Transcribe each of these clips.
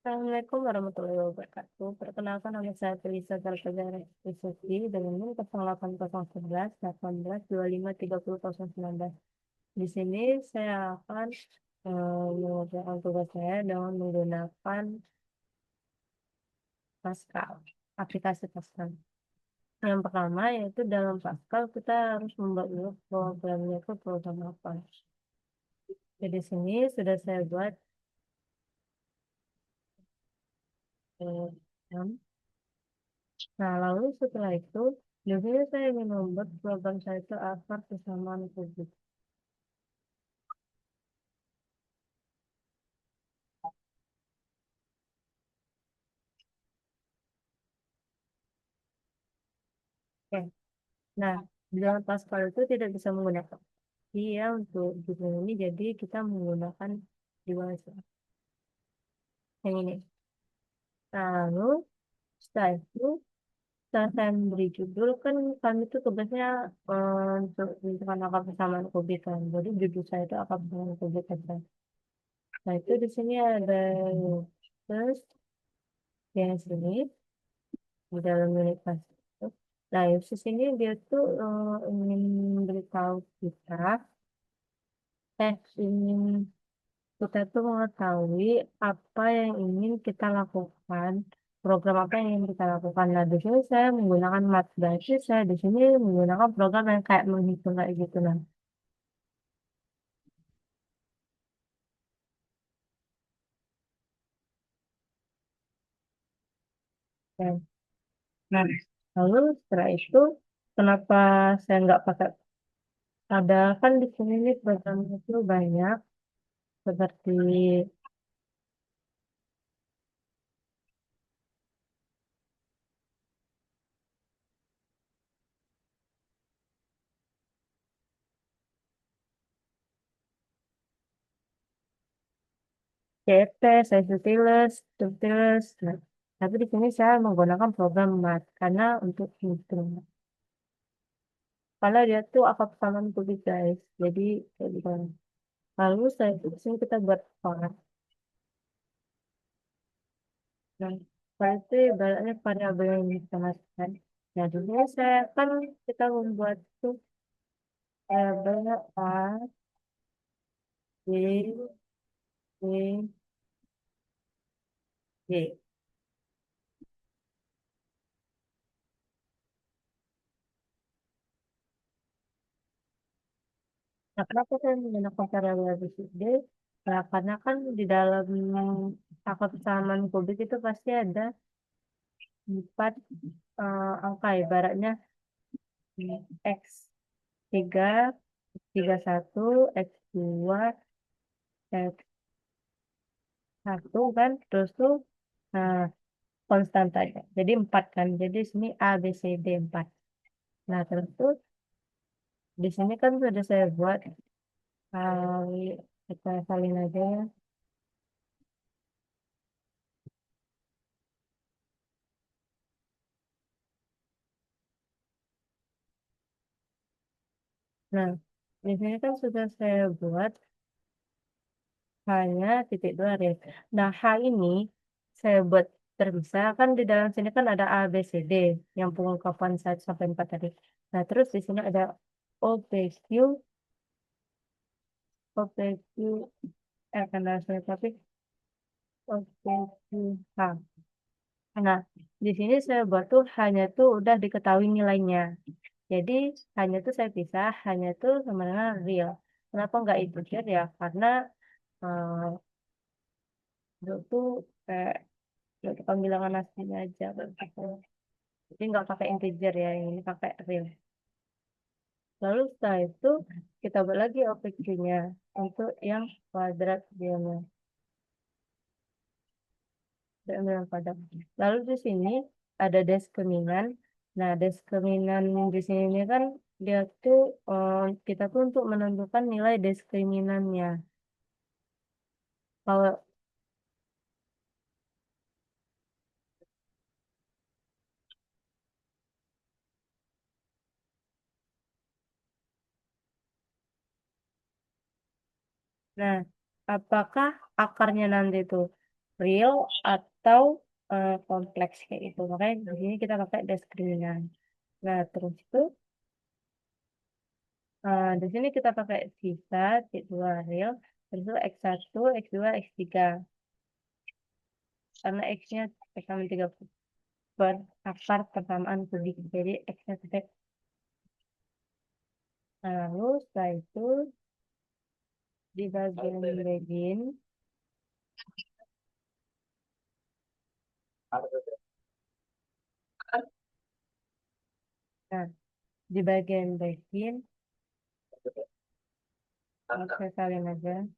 Assalamualaikum warahmatullahi wabarakatuh. Perkenalkan nama saya Felisa Zarkazara Isuki dengan NIM 0811 18 25 30 019. Di sini saya akan mengerjakan tugas saya dengan menggunakan Pascal, aplikasi Pascal. Yang pertama yaitu dalam Pascal kita harus membuat dulu programnya itu program apa. Jadi di sini sudah saya buat program. Nah, lalu setelah itu, biasanya saya ingin membuat program saya itu agar kesamaan publik. Oke. Nah, di dalam Pascal itu tidak bisa menggunakan dia untuk judul ini, jadi kita menggunakan device yang ini. Nah, lalu setelah itu, setelah saya memberi judul, kan kami itu tugasnya untuk menentukan angka persamaan kubik kan. Jadi judul saya itu angka persamaan kubik aja. Nah, itu di sini ada terus yang sini. Di dalam unit kelas itu. Nah, Yusis ini dia tuh ingin memberitahu kita, ingin kita tuh mengetahui apa yang ingin kita lakukan, program apa yang ingin kita lakukan. Nah, di sini saya menggunakan Math, berarti saya di sini menggunakan program yang kayak menghitung kayak gitu nah. Dan, nah, lalu setelah itu, kenapa saya nggak pakai? Ada kan di sini nih program itu banyak seperti CT, Scientific, Statistics. Nah, tapi di sini saya menggunakan program Math karena untuk hitung. Karena dia tuh apa persamaan kubik guys. Jadi kayak gitu. Lalu saya di sini kita buat font. Nah, berarti ibaratnya variabel yang dimasukkan. Nah, di sini saya kan kita membuat tuh variabelnya A, B, C, D. Nah, kenapa saya menggunakan variabel ABCD? Nah, karena kan di dalam angka persamaan kubik itu pasti ada empat angka ibaratnya X 3 31 X 2 X 1 kan, terus tuh nah, konstantanya. Jadi 4 kan. Jadi sini A, B, C, D 4. Nah, terus tuh di sini kan sudah saya buat kali, kita salin aja ya. Nah, di sini kan sudah saya buat hanya titik dua red. Nah, H ini saya buat terpisah kan di dalam sini kan ada A, B, C, D yang pengungkapan 1 sampai 4 tadi. Nah, terus di sini ada O, P, Q, O, P, Q, karena saya tapi O, P, Q, H. Nah, di sini saya buat tuh hanya tuh udah diketahui nilainya. Jadi hanya tuh saya pisah, hanya tuh sama dengan real. Kenapa nggak integer ya? Karena eh, itu kayak untuk pembilangan aslinya aja begitu. Jadi nggak pakai integer ya, yang ini pakai real. Lalu setelah itu kita buat lagi OPQ-nya untuk yang kuadrat diamnya, diamnya yang padat. Lalu di sini ada diskriminan. Nah, diskriminan di sini kan dia tuh kita tuh untuk menentukan nilai diskriminannya. Kalau nah, apakah akarnya nanti tuh? real atau kompleks kayak gitu. Makanya di sini kita pakai diskriminan. Nah, terus itu di sini kita pakai sisa, C2 real, terus itu X1, X2, X3. Karena X-nya sama 3 per akar persamaan kubik. Jadi X-nya tetap. Nah, lalu setelah itu di bagian begin, nah, di bagian begin, saya salin aja.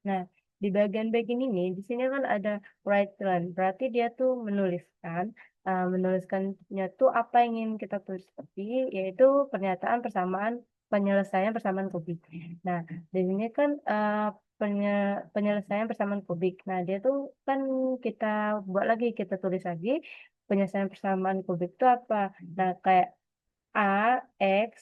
Nah, di bagian bagian ini, di sini kan ada right line. Berarti dia tuh menuliskannya tuh apa yang ingin kita tulis tadi, yaitu pernyataan persamaan penyelesaian persamaan kubik. Nah, di sini kan penyelesaian persamaan kubik. Nah, dia tuh kan kita buat lagi, kita tulis lagi penyelesaian persamaan kubik itu apa? Nah, kayak A, X,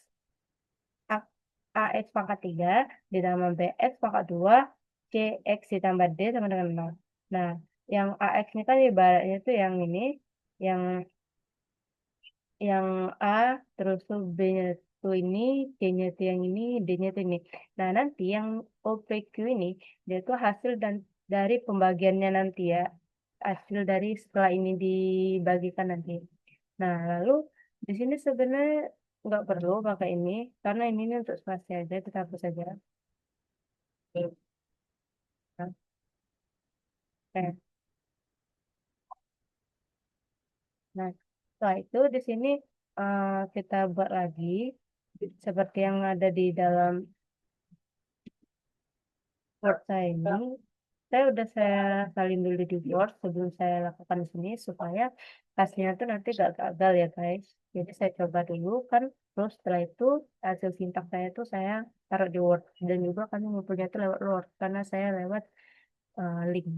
A- AX pangkat 3 ditambah BX pangkat 2 CX ditambah D sama dengan 0. Nah, yang AX ini kan ibaratnya tuh yang ini, yang yang A, terus tuh B-nya tuh ini, C-nya tuh yang ini, D-nya tuh ini. Nah, nanti yang OPQ ini, dia tuh hasil dan dari pembagiannya nanti ya, hasil dari setelah ini dibagikan nanti. Nah, lalu di sini sebenarnya nggak perlu pakai ini, karena ini untuk spasi aja, kita hapus saja. Nah, eh, nah, setelah itu di sini kita buat lagi seperti yang ada di dalam Word saya ini. Saya salin dulu di Word sebelum saya lakukan di sini supaya hasilnya tuh nanti gak gagal ya guys. Jadi saya coba dulu kan, terus setelah itu hasil sintak saya tuh saya taruh di Word dan juga kami ngumpulnya itu lewat Word karena saya lewat link.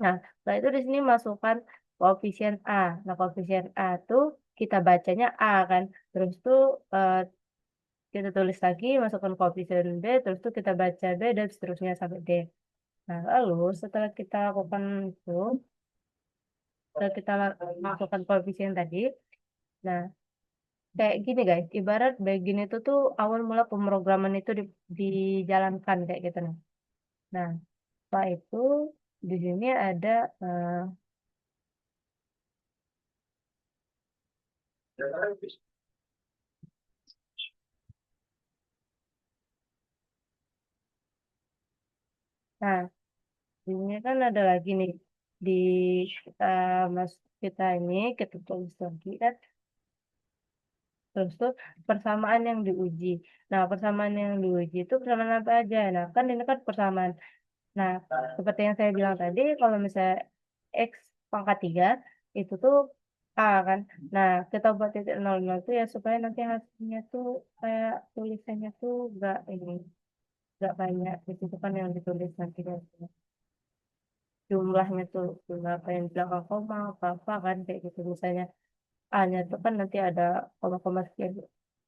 Nah, setelah itu di sini masukkan koefisien A. Nah, koefisien A tuh kita bacanya A kan. Terus tuh kita tulis lagi, masukkan koefisien B, terus tuh kita baca B dan seterusnya sampai D. Nah, lalu setelah kita lakukan itu, setelah kita masukkan koefisien tadi, nah kayak gini guys, ibarat begini itu tuh awal mula pemrograman itu dijalankan kayak gitu. Nah, setelah itu di sini ada nah ini kan ada lagi nih di mas kita ini kita tulis lagi kan terus tuh persamaan yang diuji. Nah persamaan yang diuji itu persamaan apa aja? Nah kan ini kan persamaan. Nah seperti yang saya bilang tadi kalau misalnya x pangkat 3 itu tuh a kan. Nah kita buat titik 00 tuh ya supaya nanti hasilnya tuh kayak tulisannya tuh gak banyak. Itu kan yang ditulis nanti kan jumlahnya tuh jumlah apa yang di belakang koma apa apa kan kayak gitu misalnya A-nya tuh kan nanti ada koma-koma sekian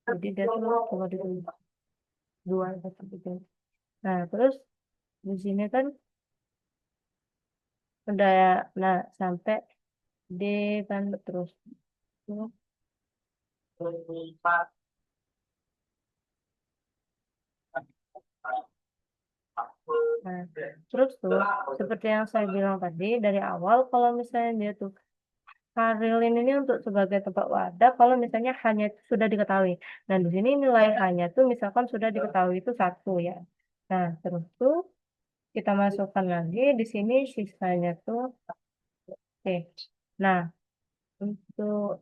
jadi dia tuh cuma ditulis dua satu gitu. Nah terus di sini kan udah ya, nah sampai D kan terus tuh. Nah terus tuh seperti yang saya bilang tadi dari awal kalau misalnya dia tuh Karilin ini untuk sebagai tempat wadah kalau misalnya hanya sudah diketahui. Nah, di sini nilai hanya tuh misalkan sudah diketahui itu satu ya. Nah, terus tuh kita masukkan lagi di sini sisanya tuh oke. Nah, untuk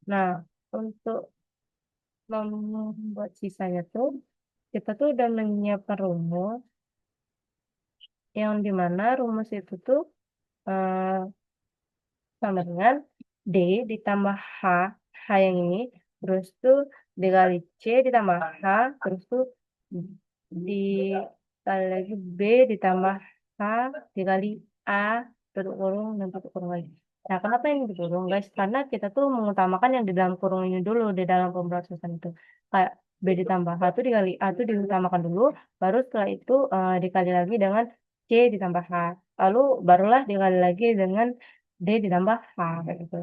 nah untuk membuat sisanya tuh kita tuh udah menyiapkan rumus yang dimana rumus itu tuh eh, sama dengan D ditambah H yang ini, terus tuh dikali C ditambah H, terus tuh dikali lagi B ditambah H dikali A, tutup kurung, dan tutup kurung lagi. Nah, kenapa ini dikurung, guys? Karena kita tuh mengutamakan yang di dalam kurung ini dulu, di dalam pemrosesan itu. Kayak B ditambah H itu dikali A itu diutamakan dulu, baru setelah itu dikali lagi dengan C ditambah H. Lalu barulah dikali lagi dengan D ditambah H, kayak gitu.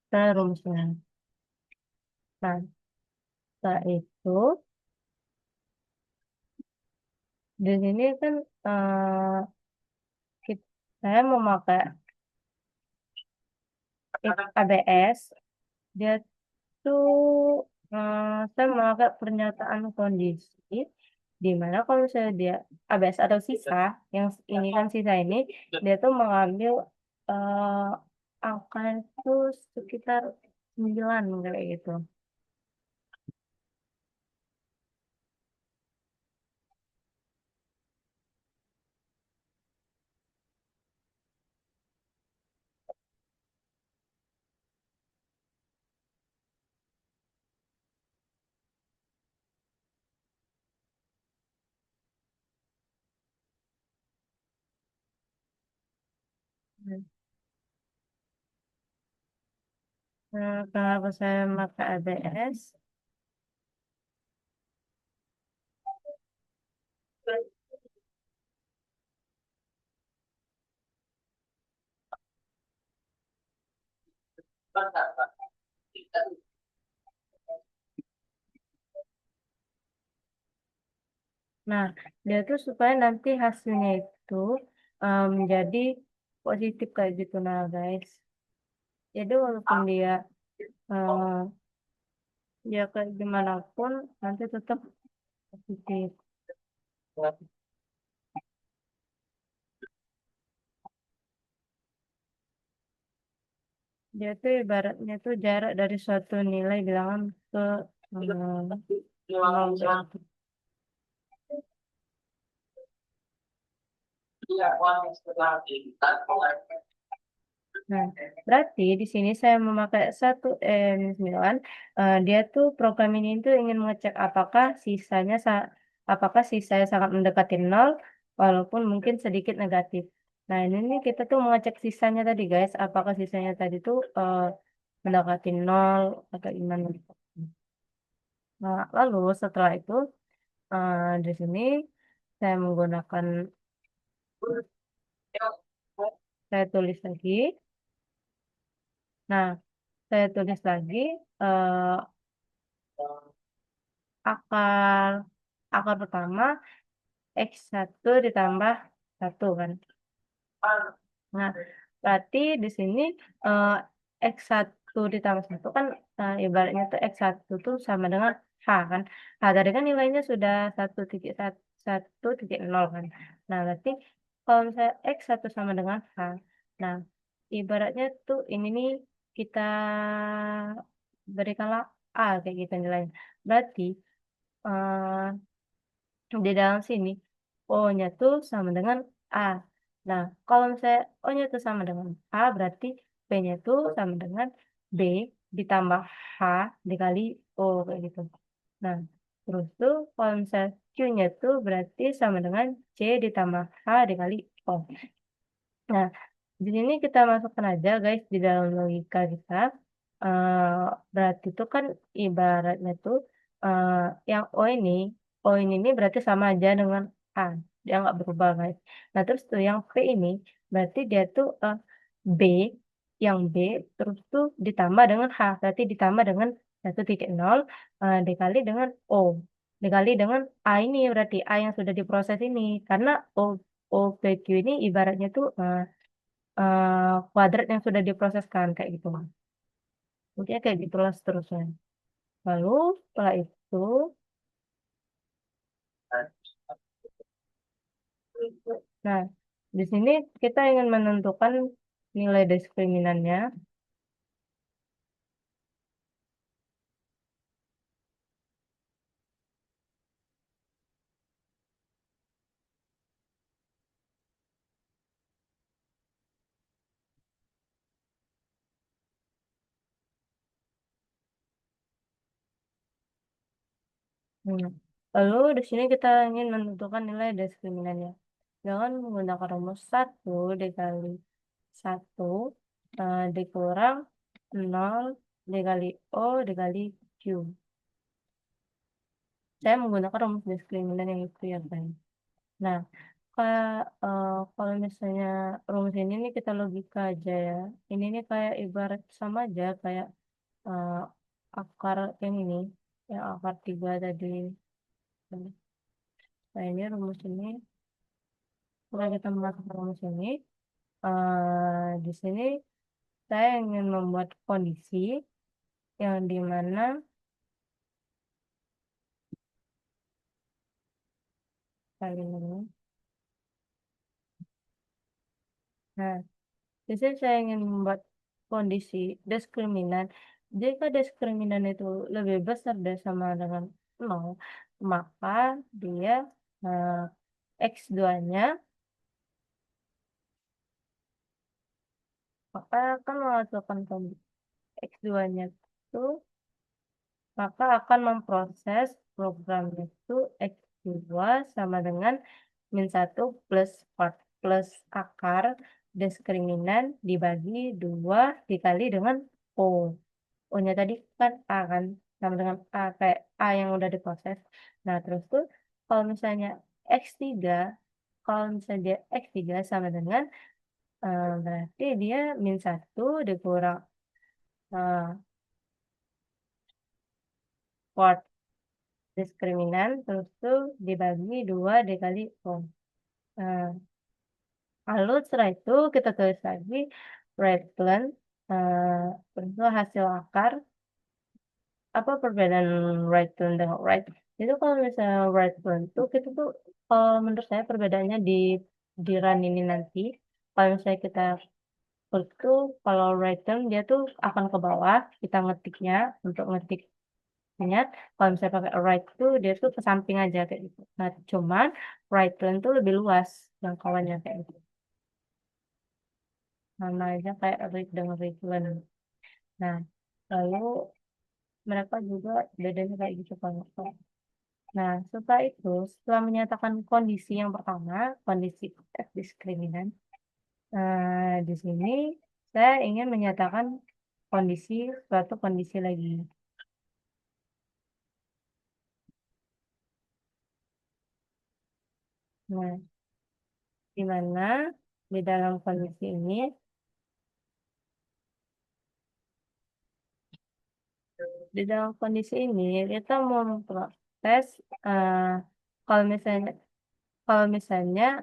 Kita rumusnya. Nah, setelah itu, di sini kan saya memakai ABS, dia tuh saya memakai pernyataan kondisi di mana kalau misalnya dia ABS atau sisa yang ini kan sisa ini dia tuh mengambil eh, angka itu sekitar 9 kayak gitu. Kenapa saya pakai ABS? Nah, dia tuh supaya nanti hasilnya itu menjadi positif kayak gitu, nah guys. Jadi walaupun dia eh, ya kayak gimana pun nanti tetap positif. Dia tuh ibaratnya tuh jarak dari suatu nilai bilangan ke nol gitu. Nah, berarti di sini saya memakai satu M9. Dia tuh program ini tuh ingin mengecek apakah sisanya sangat mendekati nol walaupun mungkin sedikit negatif. Nah, ini nih kita tuh mengecek sisanya tadi guys, apakah sisanya tadi tuh mendekati nol atau gimana. Nah, lalu setelah itu di sini saya menggunakan saya tulis lagi. Nah, saya tulis lagi eh, akar akar pertama X1 ditambah satu kan. Nah, berarti di sini eh, X1 ditambah satu kan ibaratnya tuh X1 tuh sama dengan H kan. Nah, tadi kan nilainya sudah 1,1,0 kan. Nah, berarti kalau misalnya X1 sama dengan H, nah ibaratnya tuh ini nih kita berikanlah A kayak gitu nilainya. Berarti eh, di dalam sini O-nya tuh sama dengan A. Nah, kalau misalnya O-nya tuh sama dengan A, berarti P-nya tuh sama dengan B ditambah H dikali O kayak gitu. Nah, terus tuh kalau misalnya Q-nya tuh berarti sama dengan C ditambah H dikali O. Nah, di sini kita masukkan aja guys di dalam logika kita. Eh berarti itu kan ibaratnya tuh eh yang O ini nih berarti sama aja dengan A. Dia nggak berubah guys. Nah terus tuh yang P ini berarti dia tuh B, yang B terus tuh ditambah dengan H. Berarti ditambah dengan 1,0 dikali dengan O. Dikali dengan A ini berarti A yang sudah diproses ini. Karena OPQ ini ibaratnya tuh kuadrat yang sudah diproseskan kayak gitu Mas. Mungkin kayak gitulah seterusnya. Lalu setelah itu, nah di sini kita ingin menentukan nilai diskriminannya. Hmm. Lalu di sini kita ingin menentukan nilai diskriminannya. Dengan menggunakan rumus 1 dikali 1 dikurang 0 dikali O dikali Q. Saya menggunakan rumus diskriminan yang itu ya, kan. Nah, kalau misalnya rumus ini nih kita logika aja ya. Ini nih kayak ibarat sama aja kayak, eee, akar yang ini, yang akar 3 tadi. Nah, ini rumus ini setelah kita memasukkan rumus ini, di sini saya ingin membuat kondisi yang di mana kali ini. Nah, di sini saya ingin membuat kondisi diskriminan. Jika diskriminan itu lebih besar dari sama dengan 0, maka dia, eee, X2-nya maka akan menghasilkan X2-nya itu maka akan memproses program itu X2 sama dengan -1 plus akar diskriminan dibagi 2 dikali dengan O. O-nya tadi kan A kan, sama dengan A, kayak A yang udah diproses. Nah, terus tuh kalau misalnya X3, kalau misalnya dia X3 sama dengan, berarti dia -1 dikurang, eee, kuart diskriminan, terus tuh dibagi 2 dikali O. Nah, lalu setelah itu kita tulis lagi Raglan, terus tuh hasil akar. Apa perbedaan right tone dengan right? Itu kalau misalnya right tone tuh kita tuh, menurut saya perbedaannya di run ini nanti, kalau misalnya kita klik tuh kalau right tone dia tuh akan ke bawah, kita ngetiknya untuk ngetiknya, kalau misalnya pakai right tuh dia tuh ke samping aja kayak gitu. Nah, cuman right tone tuh lebih luas jangkauannya kayak gitu. Sama aja kayak read dengan Raglan. Nah, lalu mereka juga bedanya kayak gitu kalau Nah, setelah itu, setelah menyatakan kondisi yang pertama, kondisi diskriminan, di sini saya ingin menyatakan suatu kondisi lagi. Nah, di mana di dalam kondisi ini, kita mau memproses, eee, kalau misalnya kalau misalnya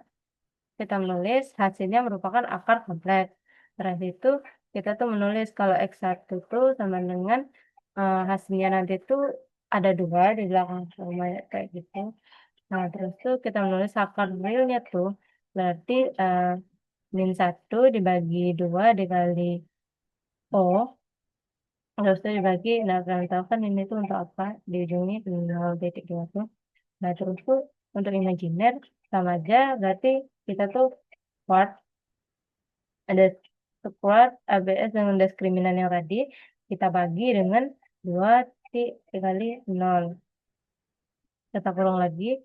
kita menulis hasilnya merupakan akar kompleks. Berarti itu kita tuh menulis kalau X1 itu sama dengan, hasilnya nanti tuh ada 2 di belakang sama kayak gitu. Nah, terus tuh kita menulis akar realnya tuh berarti, -1 dibagi 2 dikali O, terus tuh dibagi, nah kalian tahu kan ini tuh untuk apa, di ujungnya 0,2 tuh. Nah, terus tuh untuk imajiner sama aja berarti kita tuh part ada sekuat ABS dengan diskriminan yang tadi, kita bagi dengan 2 dikali 0. Kita kurung lagi,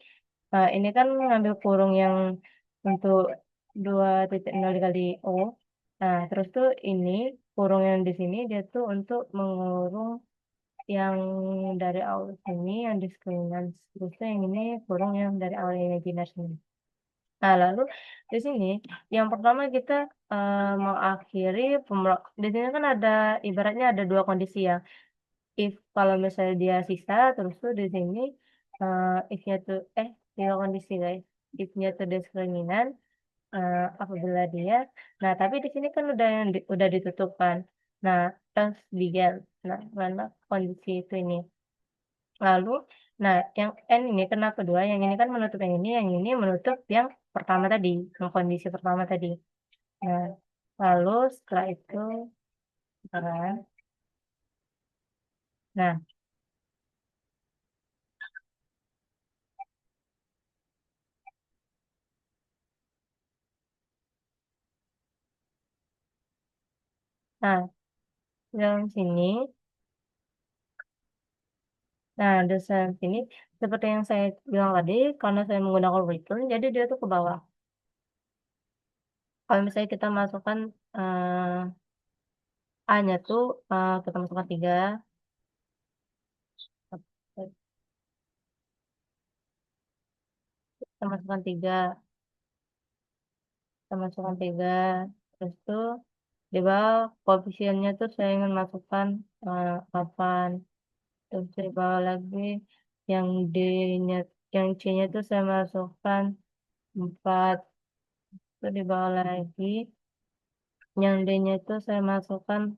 ini kan ngambil kurung yang untuk 2,0 dikali O. Nah, terus tuh ini kurung yang di sini dia tuh untuk mengurung yang dari awal sini yang diskriminan, terus tuh yang ini kurung yang dari awal imajiner sini. Nah, lalu di sini yang pertama kita, mengakhiri di sini kan ada ibaratnya ada 2 kondisi ya, if kalau misalnya dia sisa terus tuh di sini, if-nya tuh 3 kondisi guys, if-nya tuh diskriminan, apabila dia nah tapi di sini kan udah yang udah ditutup kan. Nah, terus begin. Nah, mana kondisi itu ini. Lalu, nah yang N ini kena kedua, yang ini kan menutup yang ini menutup yang pertama tadi, yang kondisi pertama tadi. Nah, lalu setelah itu kan, nah nah dalam sini dalam sini seperti yang saya bilang tadi, karena saya menggunakan return, jadi dia tuh ke bawah. Kalau misalnya kita masukkan eh, A-nya tuh kita masukkan 3. Kita masukkan 3. Kita masukkan 3. Terus tuh di bawah koefisiennya tuh saya ingin masukkan 8. Terus di bawah lagi yang D-nya, yang C-nya tuh saya masukkan 4. Terus di bawah lagi yang D-nya itu saya masukkan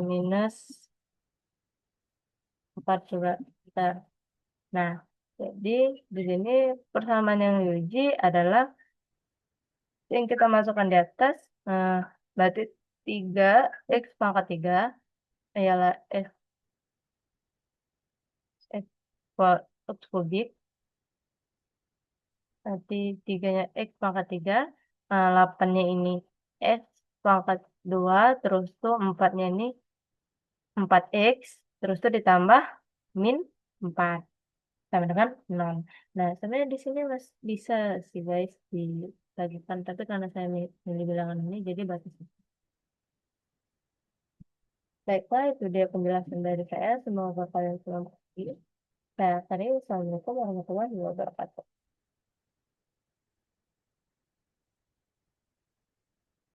minus 4 juga. Bentar. Nah, jadi di sini persamaan yang diuji adalah yang kita masukkan di atas, berarti 3 X pangkat 3 ialah X kubik, berarti 3-nya X pangkat 3, 8-nya ini X pangkat 2, terus tuh 4-nya ini 4X, terus tuh ditambah min 4. Sama dengan 0. Nah, sebenarnya di sini Mas bisa sih guys dibagikan, tapi karena saya milih bilangan ini jadi batas. Baiklah, itu dia penjelasan dari saya. Semoga kalian semua mengerti. Saya akhiri. Assalamualaikum warahmatullahi wabarakatuh.